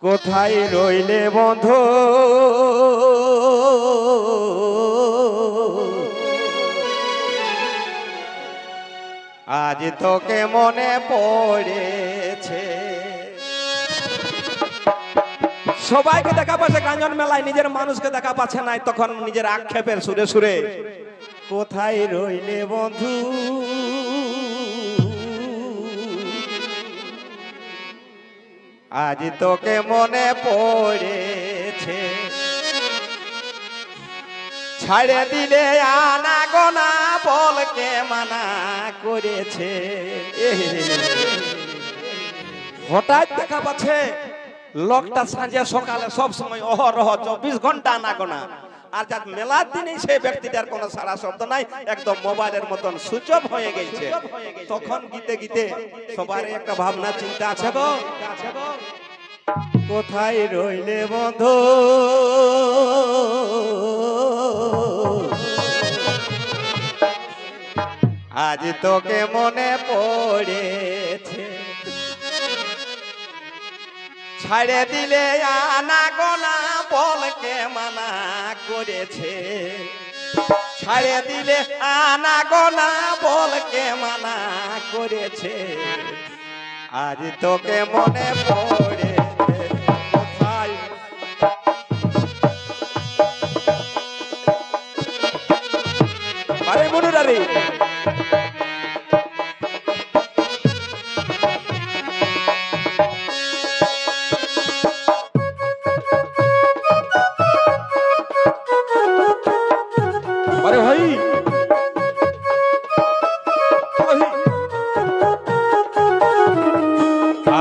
কোথায় রইলে বন্ধু আজ তোকে মনে পড়েছে। সবাইকে দেখা পাচ্ছে গাঞ্জন মেলায়, নিজের মানুষকে দেখা পাচ্ছে নাই, তখন নিজের আক্ষেপের সুরে সুরে কোথায় রইলে বন্ধু আজ তোকে মনে পড়েছে। ছাড়ে দিলে আনা গোনা বলকে মানা করেছে। হঠাৎ দেখা পাচ্ছে লোকটা সাঁঝে সকালে সব সময় অহরহ 24 ঘন্টা আনা গোনা, আর যার মেলার দিনে সেই ব্যক্তিটার কোনো সারা শব্দ নাই, একদম মোবাইলের মতন সুইচ অফ হয়ে গেছে। তখন গীতে গীতে সবার একটা ভাবনা চিন্তা আছে গো, কোথায় রইলে বন্ধু আজ তোকে মনে পড়েছে। ছাড়ে দিলে আনা গোনা বলকে মানা করেছে। ছাড়ে দিলে আনা গোনা বলকে মানা করেছে। আজ তোকে মনে পড়েছে। কোথায় আরে মনুরারি আরে ভাই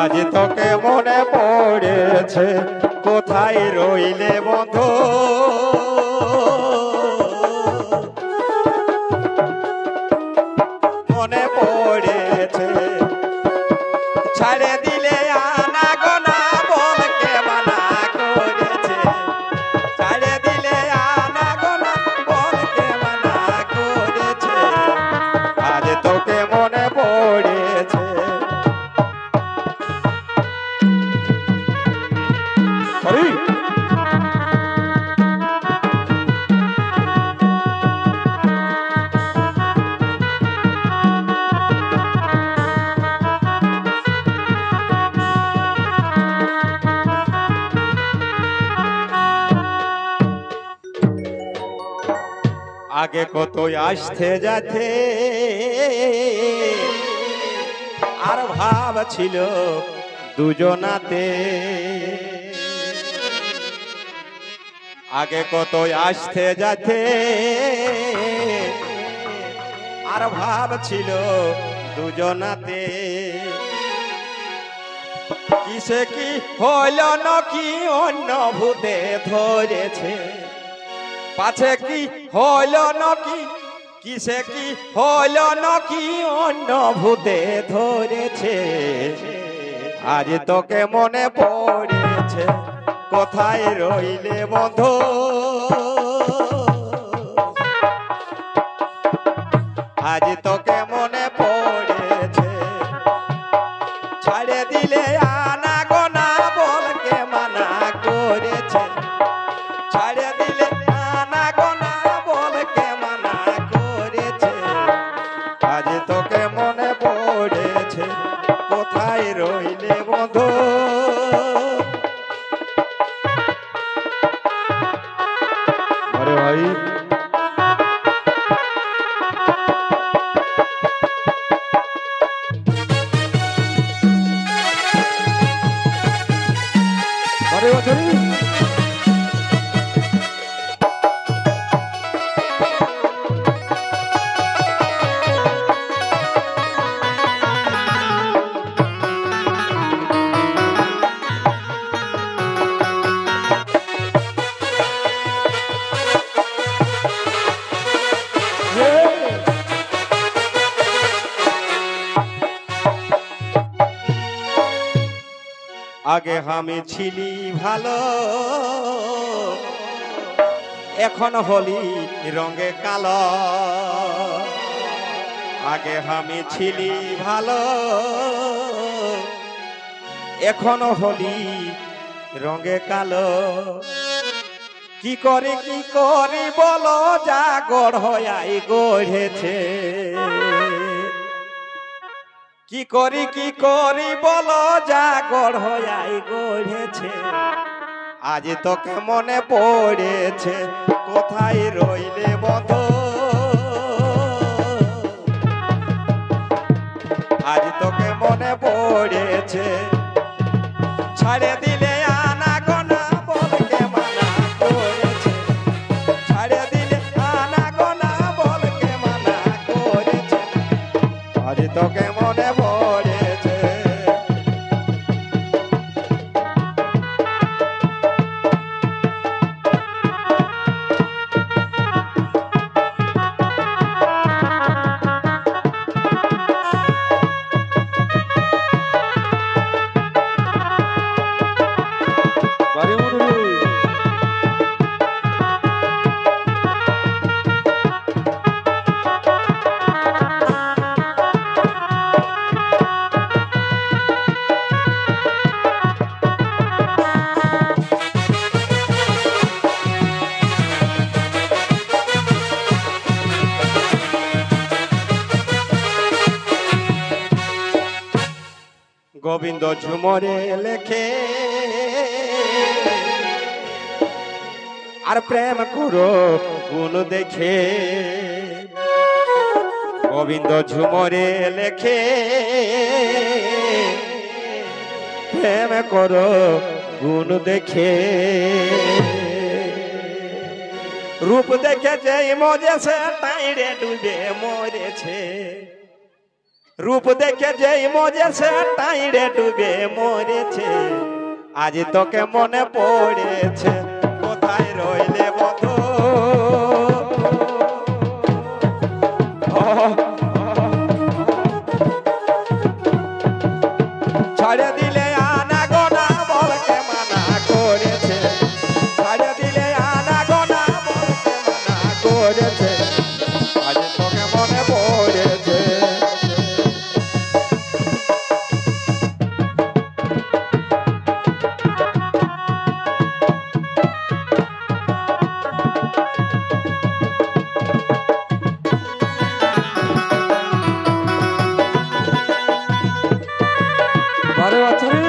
আজ তোকে মনে পড়েছে। কোথায় রইলে বন্ধু মনে পড়েছে। ছাড়ে দিলে আনা গোনা বলকে মানা করেছে। ছাড়ে দিলে আনা গোনা বলকে মানা করেছে। আজ তোকে মনে পড়েছে। আগে কত আসতে যাতে আর ভাব ছিল দুজনাতে। আগে কত আসতে যাতে আর ভাব ছিল দুজনাতে। কিসে কি হইল নাকি অন্য ভূতে ধরেছে। পাছে কি হইল নাকি কিসে কি হইল নাকি অন্য ভূতে ধরেছে। আজ তোকে মনে পড়েছে। কোথায় রইলে বন্ধু আজ তোকে মনে পড়েছে। ছাড়ে দিলে আনা গোনা বলকে মানা করেছে। ছাড়ে দিলে আনা গোনা বলকে মানা করেছে। আজ তোকে মনে পড়েছে। কোথায় রইলে বন্ধু আরে ভাই আরে বাছারি আগে আমি ছিলি ভালো এখন হলি রঙে কালো। আগে আমি ছিলি ভালো এখনো হলি রঙে কালো কি করি বলো যা গড় হয়াই গড়েছে কি করি বলো যা গড় হয়াই গড়েছে আজ তোকে মনে পড়েছে কোথায় রইলে বন্ধু আজ তোকে মনে পড়েছে ছাড়ে দিলে আনা গোনা বলকে মানা করেছে ছাড়ে দিলে আনা গোনা বলকে মানা করেছে আজ তোকে মনে পড়েছে গোবিন্দ ঝুমরে লেখে আর প্রেম করো গুণ দেখে গোবিন্দ ঝুমরে লেখে প্রেম করো গুণ দেখে রূপ দেখে যেই মজেছে তাই রে ডুবে মরেছে রূপ দেখে যেই মজেছে তাই রে ডুবে মরেছে আজ তোকে মনে পড়েছে কোথায় রইলে বন্ধু ছাড়ে দিলে আনা গোনা বলকে মানা করেছে ছাড়ে দিলে আনা গোনা বলকে মানা করেছে আজ তোকে মনে পড়েছে বারে বাছুরি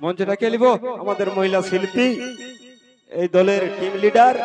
মঞ্চটা কে লিব আমাদের মহিলা শিল্পী এই দলের টিম লিডার